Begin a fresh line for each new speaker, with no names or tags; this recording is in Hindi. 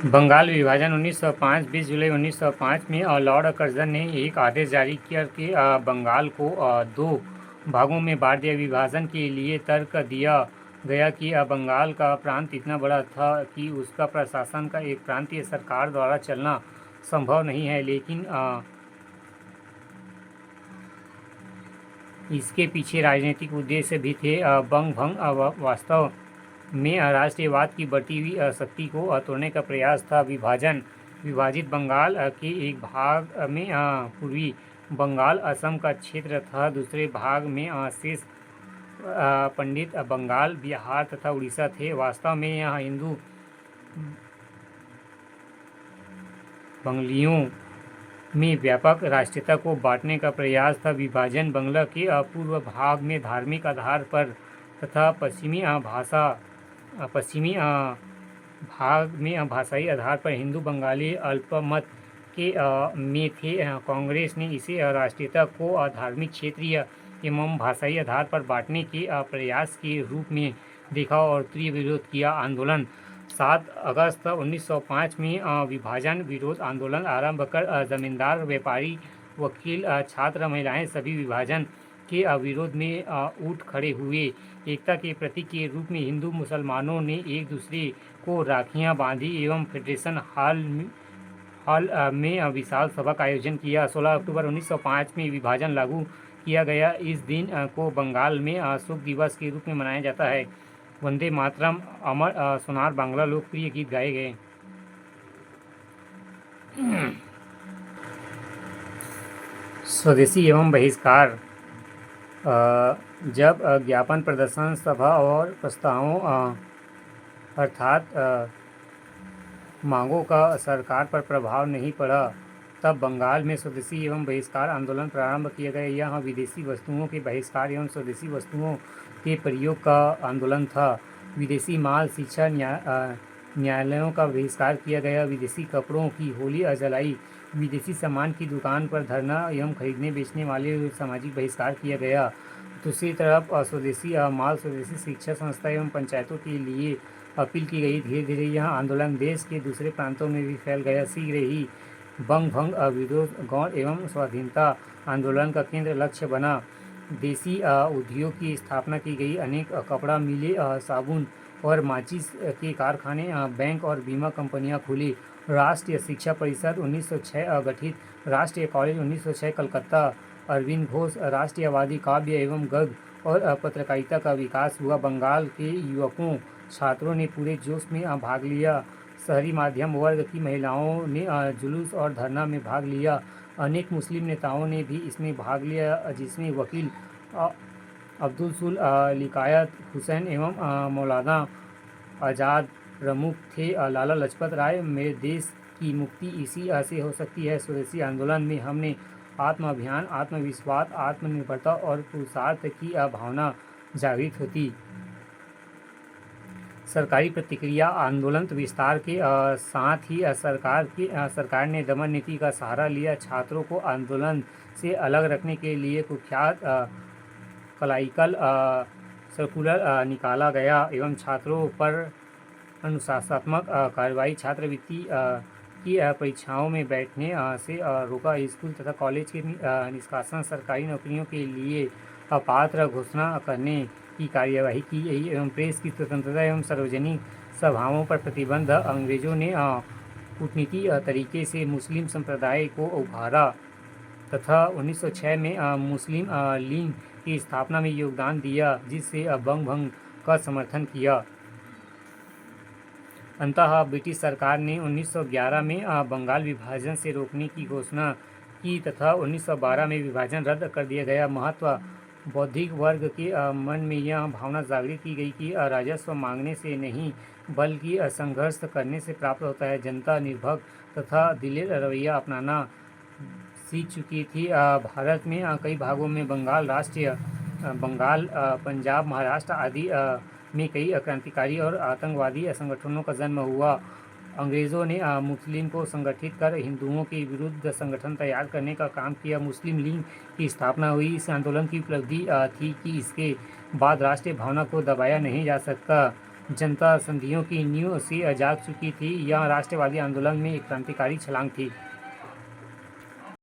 बंगाल विभाजन 1905 20 जुलाई 1905 में लॉर्ड कर्जन ने एक आदेश जारी किया कि बंगाल को दो भागों में बांट दिया। विभाजन के लिए तर्क दिया गया कि बंगाल का प्रांत इतना बड़ा था कि उसका प्रशासन का एक प्रांतीय सरकार द्वारा चलना संभव नहीं है, लेकिन इसके पीछे राजनीतिक उद्देश्य भी थे। बंग भंग वास्तव में राष्ट्रीयवाद की बढ़ती हुई शक्ति को तोड़ने का प्रयास था। विभाजित बंगाल के एक भाग में पूर्वी बंगाल असम का क्षेत्र था, दूसरे भाग में शेष पंडित बंगाल, बिहार तथा उड़ीसा थे। वास्तव में यहाँ हिंदू बंगालियों में व्यापक राष्ट्रीयता को बांटने का प्रयास था। विभाजन बांग्ला के पूर्व भाग में धार्मिक आधार पर तथा पश्चिमी भाग में भाषाई आधार पर हिंदू बंगाली अल्पमत के में थे। कांग्रेस ने इसे राष्ट्रीयता को धार्मिक, क्षेत्रीय एवं भाषाई आधार पर बांटने के प्रयास के रूप में देखा और तीव्र विरोध किया। आंदोलन 7 अगस्त 1905 में विभाजन विरोध आंदोलन आरंभ कर जमींदार, व्यापारी, वकील, छात्र, महिलाएं सभी विभाजन के विरोध में उठ खड़े हुए। एकता के प्रतीक के रूप में हिंदू मुसलमानों ने एक दूसरे को राखियां बांधी एवं फेडरेशन हॉल में विशाल सभा का आयोजन किया। 16 अक्टूबर 1905 में विभाजन लागू किया गया। इस दिन को बंगाल में शोक दिवस के रूप में मनाया जाता है। वंदे मातरम, अमर सोनार बांग्ला लोकप्रिय गीत गाए गए। स्वदेशी एवं बहिष्कार। जब ज्ञापन, प्रदर्शन, सभा और प्रस्तावों अर्थात मांगों का सरकार पर प्रभाव नहीं पड़ा, तब बंगाल में स्वदेशी एवं बहिष्कार आंदोलन प्रारंभ किया गया। यह विदेशी वस्तुओं के बहिष्कार एवं स्वदेशी वस्तुओं के प्रयोग का आंदोलन था। विदेशी माल, शिक्षा, न्यायालयों का बहिष्कार किया गया। विदेशी कपड़ों की होली जलाई। विदेशी सामान की दुकान पर धरना एवं खरीदने बेचने वाले सामाजिक बहिष्कार किया गया। दूसरी तरफ स्वदेशी माल, स्वदेशी शिक्षा संस्था एवं पंचायतों के लिए अपील की गई। धीरे धीरे यह आंदोलन देश के दूसरे प्रांतों में भी फैल गया। शीघ्र ही बंग भंग विरोध गौण एवं स्वाधीनता आंदोलन का केंद्र लक्ष्य बना। देसी उद्योग की स्थापना की गई। अनेक कपड़ा मिलें, साबुन और माचिस के कारखाने, बैंक और बीमा कंपनियां खुली। राष्ट्रीय शिक्षा परिषद 1906 गठित। राष्ट्रीय कॉलेज 1906 कलकत्ता। अरविंद घोष राष्ट्रीयवादी काव्य एवं गद्य और पत्रकारिता का विकास हुआ। बंगाल के युवकों, छात्रों ने पूरे जोश में भाग लिया। शहरी मध्यम वर्ग की महिलाओं ने जुलूस और धरना में भाग लिया। अनेक मुस्लिम नेताओं ने भी इसमें भाग लिया, जिसमें वकील अब्दुल लिकायत हुसैन एवं मौलाना आज़ाद प्रमुख थे। लाला लाजपत राय, मेरे देश की मुक्ति इसी से हो सकती है। स्वदेशी आंदोलन में हमने आत्म अभियान, आत्मविश्वास, आत्मनिर्भरता और पुरुषार्थ की भावना जागृत होती। सरकारी प्रतिक्रिया। आंदोलन विस्तार के साथ ही सरकार ने दमन नीति का सहारा लिया। छात्रों को आंदोलन से अलग रखने के लिए कुख्यात कलाइकल सर्कुलर निकाला गया एवं छात्रों पर अनुशासनात्मक कार्रवाई, छात्रवृत्ति की परीक्षाओं में बैठने से रोका। स्कूल तथा कॉलेज के निष्कासन, सरकारी नौकरियों के लिए अपात्र घोषणा करने की कार्यवाही की गई एवं प्रेस की स्वतंत्रता एवं सार्वजनिक सभाओं पर प्रतिबंध। अंग्रेजों ने कूटनीतिक तरीके से मुस्लिम संप्रदाय को उभारा तथा 1906 में मुस्लिम लीग की स्थापना में योगदान दिया, जिससे बंग भंग का समर्थन किया। अंततः ब्रिटिश सरकार ने 1911 में बंगाल विभाजन से रोकने की घोषणा की तथा 1912 में विभाजन रद्द कर दिया गया। महत्व। बौद्धिक वर्ग के मन में यह भावना जागृत की गई कि राजस्व मांगने से नहीं बल्कि संघर्ष करने से प्राप्त होता है। जनता निर्भय तथा दिलेर रवैया अपनाना सीख चुकी थी। भारत में कई भागों में बंगाल, पंजाब, महाराष्ट्र आदि में कई क्रांतिकारी और आतंकवादी संगठनों का जन्म हुआ। अंग्रेज़ों ने मुस्लिम को संगठित कर हिंदुओं के विरुद्ध संगठन तैयार करने का काम किया। मुस्लिम लीग की स्थापना हुई। इस आंदोलन की उपलब्धि थी कि इसके बाद राष्ट्रीय भावना को दबाया नहीं जा सकता। जनता संधियों की नींव से जाग चुकी थी। यह राष्ट्रवादी आंदोलन में एक क्रांतिकारी छलांग थी।